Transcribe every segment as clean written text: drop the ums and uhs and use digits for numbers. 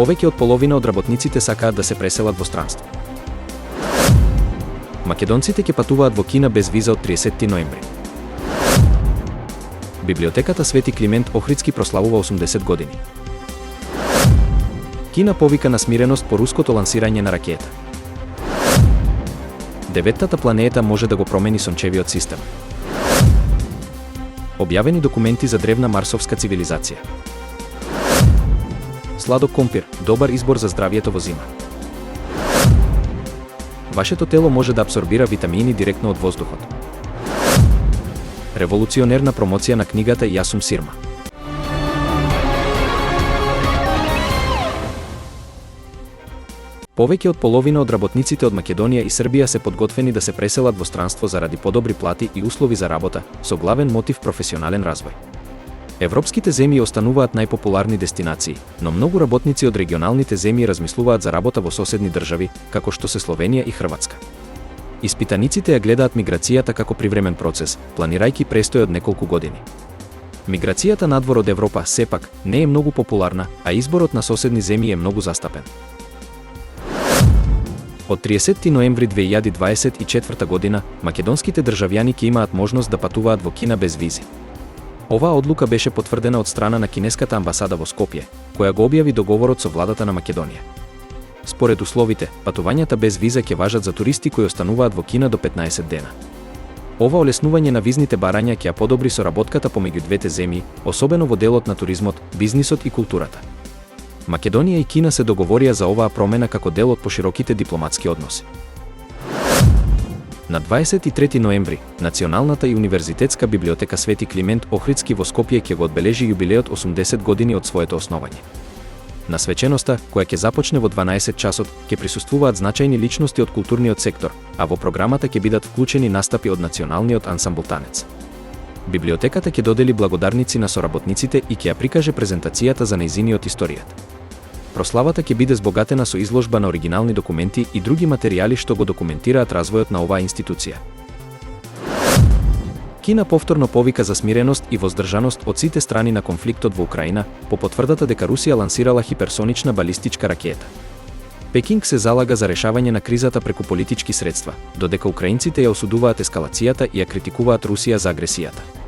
Повеќе од половина од работниците сакаат да се преселат во странство. Македонците ќе патуваат во Кина без виза од 30 ноември. Библиотеката Свети Климент Охридски прославува 80 години. Кина повика на смиреност по руското лансирање на ракета. Деветтата планета може да го промени сончевиот систем. Објавени документи за древна марсовска цивилизација. Сладок компир, добар избор за здравието во зима. Вашето тело може да абсорбира витамини директно од воздухот. Револуционерна промоција на книгата Јас сум Сирма. Повеќе од половина од работниците од Македонија и Србија се подготвени да се преселат во странство заради подобри плати и услови за работа, со главен мотив професионален развој. Европските земји остануваат најпопуларни дестинации, но многу работници од регионалните земји размислуваат за работа во соседни држави, како што се Словенија и Хрватска. Испитаниците ја гледаат миграцијата како привремен процес, планирајќи престој од неколку години. Миграцијата надвор од Европа сепак не е многу популарна, а изборот на соседни земји е многу застапен. Од 30 ноември 2024 година, македонските државјани ќе имаат можност да патуваат во Кина без визи. Оваа одлука беше потврдена од страна на кинеската амбасада во Скопје, која го објави договорот со владата на Македонија. Според условите, патувањата без виза ќе важат за туристи кои остануваат во Кина до 15 дена. Ова олеснување на визните барања ќе ја подобри соработката помеѓу двете земји, особено во делот на туризмот, бизнисот и културата. Македонија и Кина се договорија за оваа промена како дел од пошироките дипломатски односи. На 23 ноември, Националната и универзитетска библиотека Свети Климент Охридски во Скопје ќе го одбележи јубилеот 80 години од своето основање. На свеченоста, која ќе започне во 12 часот, ќе присуствуваат значајни личности од културниот сектор, а во програмата ќе бидат вклучени настапи од националниот ансамбл танец. Библиотеката ќе додели благодарници на соработниците и ќе ја прикаже презентацијата за нејзиниот историјат. Прославата ќе биде збогатена со изложба на оригинални документи и други материјали што го документираат развојот на оваа институција. Кина повторно повика за смиреност и воздржаност од сите страни на конфликтот во Украина, по потврдата дека Русија лансирала хиперсонична балистичка ракета. Пекинг се залага за решавање на кризата преку политички средства, додека украинците ја осудуваат ескалацијата и ја критикуваат Русија за агресијата.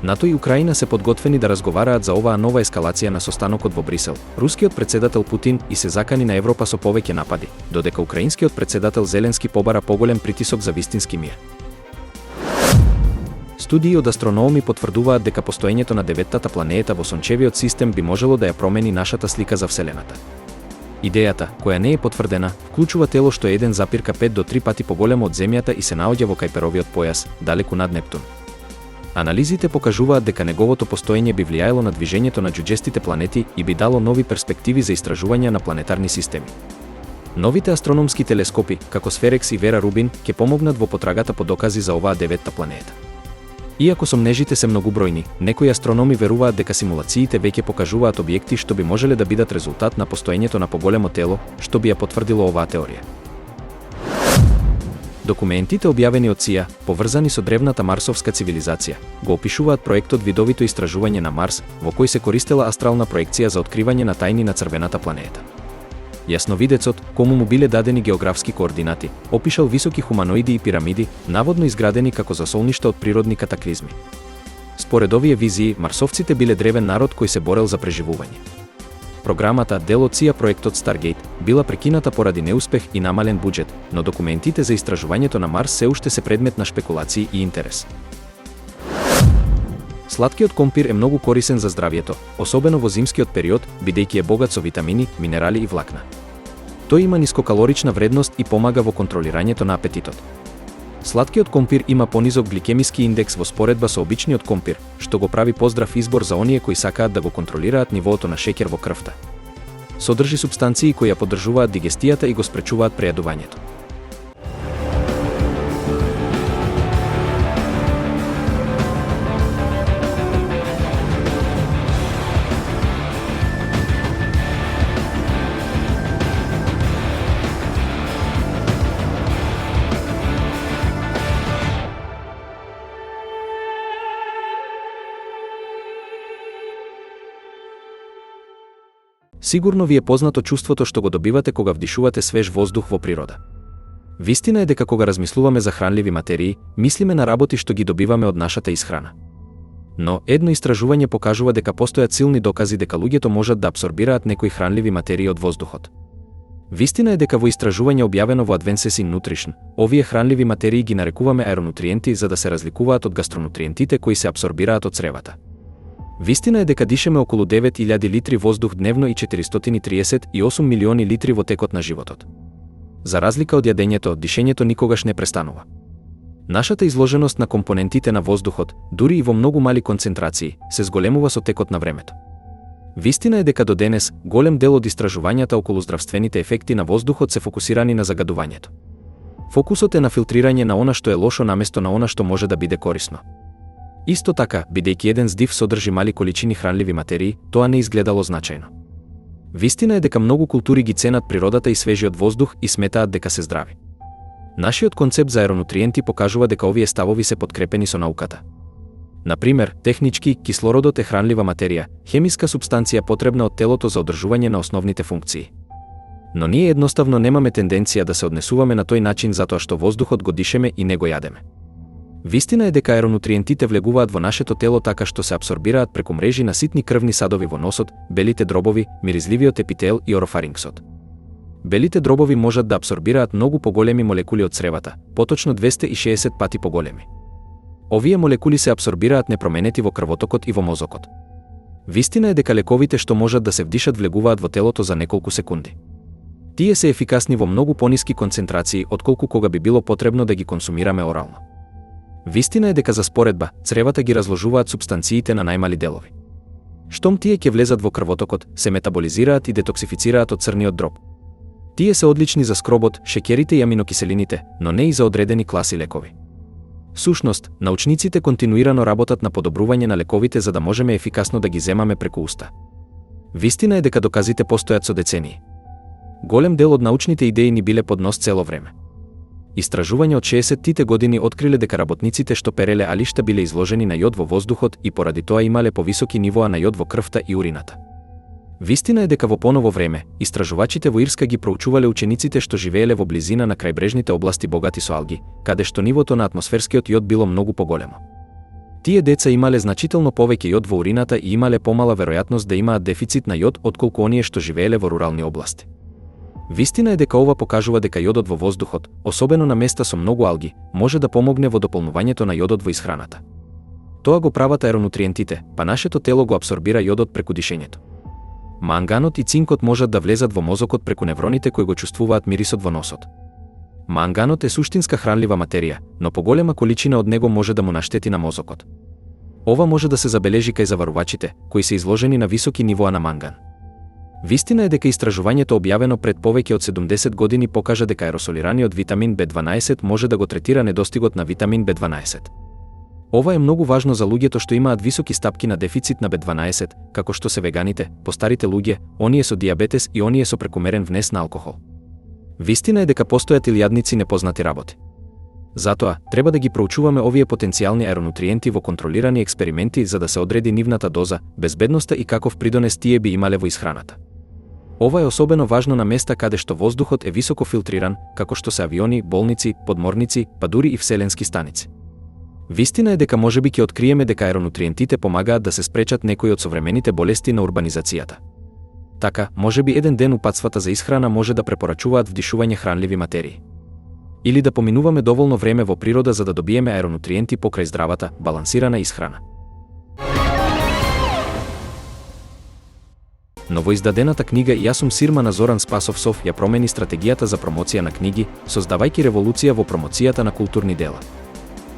НАТО и Украина се подготвени да разговараат за оваа нова ескалација на состанокот во Брисел. Рускиот председател Путин и се закани на Европа со повеќе напади, додека украинскиот председател Зеленски побара поголем притисок за вистински мир. Студии од астрономи потврдуваат дека постоењето на деветтата планета во сончевиот систем би можело да ја промени нашата слика за Вселената. Идејата, која не е потврдена, вклучува тело што е 1,5 до 3 пати поголемо од Земјата и се наоѓа во Кајперовиот појас, далеку над Нептун. Анализите покажуваат дека неговото постоење би влијаело на движењето на џуџестите планети и би дало нови перспективи за истражување на планетарни системи. Новите астрономски телескопи, како Сферекс и Вера Рубин, ќе помогнат во потрагата по докази за оваа деветта планета. Иако сомнежите се многубројни, некои астрономи веруваат дека симулациите веќе покажуваат објекти што би можеле да бидат резултат на постоењето на поголемо тело, што би ја потврдило оваа теорија. Документите објавени од ЦИА, поврзани со древната марсовска цивилизација, го опишуваат проектот Видовито истражување на Марс, во кој се користела астрална проекција за откривање на тајни на црвената планета. Јасновидецот, кому му биле дадени географски координати, опишал високи хуманоиди и пирамиди, наводно изградени како засолништа од природни катаклизми. Според овие визии, марсовците биле древен народ кој се борел за преживување. Програмата, дел од ЦИА проектот Stargate, била прекината поради неуспех и намален буџет, но документите за истражувањето на Марс се уште се предмет на шпекулации и интерес. Сладкиот компир е многу корисен за здравието, особено во зимскиот период, бидејќи е богат со витамини, минерали и влакна. Тој има нискокалорична вредност и помага во контролирањето на апетитот. Сладкиот компир има понизок гликемиски индекс во споредба со обичниот компир, што го прави поздрав избор за оние кои сакаат да го контролираат нивоото на шеќер во крвта. Содржи супстанции кои ја поддржуваат дигестијата и го спречуваат прејадувањето. Сигурно ви е познато чувството што го добивате кога вдишувате свеж воздух во природа. Вистина е дека кога размислуваме за хранливи материи, мислиме на работи што ги добиваме од нашата исхрана. Но едно истражување покажува дека постојат силни докази дека луѓето можат да апсорбираат некои хранливи материи од воздухот. Вистина е дека во истражување објавено во Advances in Nutrition, овие хранливи материи ги нарекуваме аеронутриенти за да се разликуваат од гастронутриентите кои се апсорбираат од цревата. Вистина е дека дишеме околу 9000 литри воздух дневно и 438 милиони литри во текот на животот. За разлика од јадењето, дишењето никогаш не престанува. Нашата изложеност на компонентите на воздухот, дури и во многу мали концентрации, се зголемува со текот на времето. Вистина е дека до денес, голем дел од истражувањата околу здравствените ефекти на воздухот се фокусирани на загадувањето. Фокусот е на филтрирање на она што е лошо наместо на она што може да биде корисно. Исто така, бидејќи еден здив содржи мали количини хранливи материи, тоа не изгледало значајно. Вистина е дека многу култури ги ценат природата и свежиот воздух и сметаат дека се здрави. Нашиот концепт за аеронутриенти покажува дека овие ставови се подкрепени со науката. Например, технички, кислородот е хранлива материја, хемиска супстанција потребна од телото за одржување на основните функции. Но ние едноставно немаме тенденција да се однесуваме на тој начин затоа што воздухот го дишеме и не го јадеме. Вистина е дека аеронутриентите влегуваат во нашето тело така што се апсорбираат преку мрежи на ситни крвни садови во носот, белите дробови, миризливиот епител и орофарингсот. Белите дробови можат да апсорбираат многу поголеми молекули од цревата, поточно 260 пати поголеми. Овие молекули се апсорбираат непроменети во крвотокот и во мозокот. Вистина е дека лековите што можат да се вдишат влегуваат во телото за неколку секунди. Тие се ефикасни во многу пониски концентрации отколку кога би било потребно да ги консумираме орално. Вистина е дека за споредба, цревата ги разложуваат супстанциите на најмали делови. Штом тие ќе влезат во крвотокот, се метаболизираат и детоксифицираат од црниот дроб. Тие се одлични за скробот, шеќерите и аминокиселините, но не и за одредени класи лекови. Сушност, научниците континуирано работат на подобрување на лековите за да можеме ефикасно да ги земаме преку уста. Вистина е дека доказите постојат со децении. Голем дел од научните идеи ни биле под нос цело време. Истражување од 60-тите години откриле дека работниците што переле алишта биле изложени на јод во воздухот и поради тоа имале повисоки нивоа на јод во крвта и урината. Вистина е дека во поново време, истражувачите во Ирска ги проучувале учениците што живееле во близина на крајбрежните области богати со алги, каде што нивото на атмосферскиот јод било многу поголемо. Тие деца имале значително повеќе јод во урината и имале помала веројатност да имаат дефицит на јод отколку оние што живееле во рурални области. Вистина е дека ова покажува дека јодот во воздухот, особено на места со многу алги, може да помогне во дополнувањето на јодот во исхраната. Тоа го прават аеронутриентите, па нашето тело го апсорбира јодот преку дишењето. Манганот и цинкот можат да влезат во мозокот преку невроните кои го чувствуваат мирисот во носот. Манганот е суштинска хранлива материја, но поголема количина од него може да му наштети на мозокот. Ова може да се забележи кај заварувачите, кои се изложени на високи нивоа на манган. Вистина е дека истражувањето објавено пред повеќе од 70 години покажа дека аеросолираниот витамин B12 може да го третира недостигот на витамин B12. Ова е многу важно за луѓето што имаат високи стапки на дефицит на B12, како што се веганите, постарите луѓе, оние со диабетес и оние со прекумерен внес на алкохол. Вистина е дека постојат илјадници непознати работи. Затоа, треба да ги проучуваме овие потенцијални аеронутриенти во контролирани експерименти за да се одреди нивната доза, безбедноста и каков придонес тие би имале во исхраната. Ова е особено важно на места каде што воздухот е високо филтриран, како што се авиони, болници, подморници, па дури и вселенски станици. Вистина е дека можеби ќе откриеме дека аеронутриентите помагаат да се спречат некои од современите болести на урбанизацијата. Така, можеби еден ден упатствата за исхрана може да препорачуваат вдишување хранливи материи. Или да поминуваме доволно време во природа за да добиеме аеронутриенти покрај здравата, балансирана исхрана. Новоиздадената книга Јас сум Сирма на Зоран Спасовсов ја промени стратегијата за промоција на книги, создавајќи револуција во промоцијата на културни дела.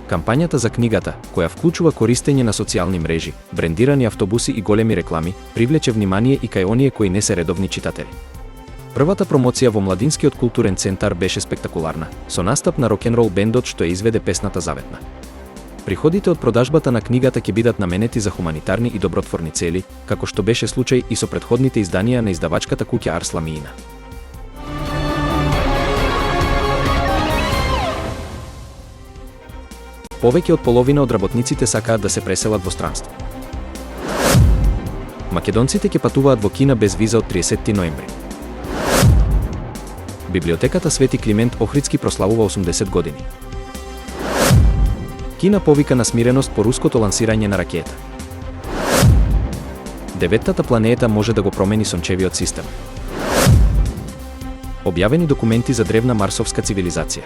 Кампањата за книгата, која вклучува користење на социјални мрежи, брендирани автобуси и големи реклами, привлече внимание и кај оние кои не се редовни читатели. Првата промоција во Младинскиот културен центар беше спектакуларна, со настап на рок-н-рол бендот што ја изведе песната Заветна. Приходите од продажбата на книгата ќе бидат наменети за хуманитарни и добротворни цели, како што беше случај и со претходните изданија на издавачката куќа Арс Ламиина. Повеќе од половина од работниците сакаат да се преселат во странство. Македонците ќе патуваат во Кина без виза од 30 ноември. Библиотеката Свети Климент Охридски прославува 80 години. Кина повика на смиреност по руското лансирање на ракета. Деветтата планета може да го промени сончевиот систем. Објавени документи за древна марсовска цивилизација.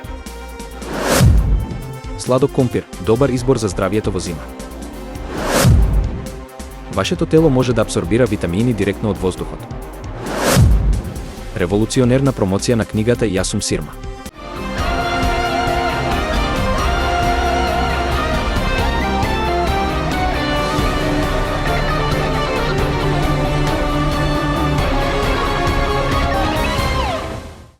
Сладок компир, добар избор за здравието во зима. Вашето тело може да абсорбира витамини директно од воздухот. Револуционерна промоција на книгата Јас сум Сирма.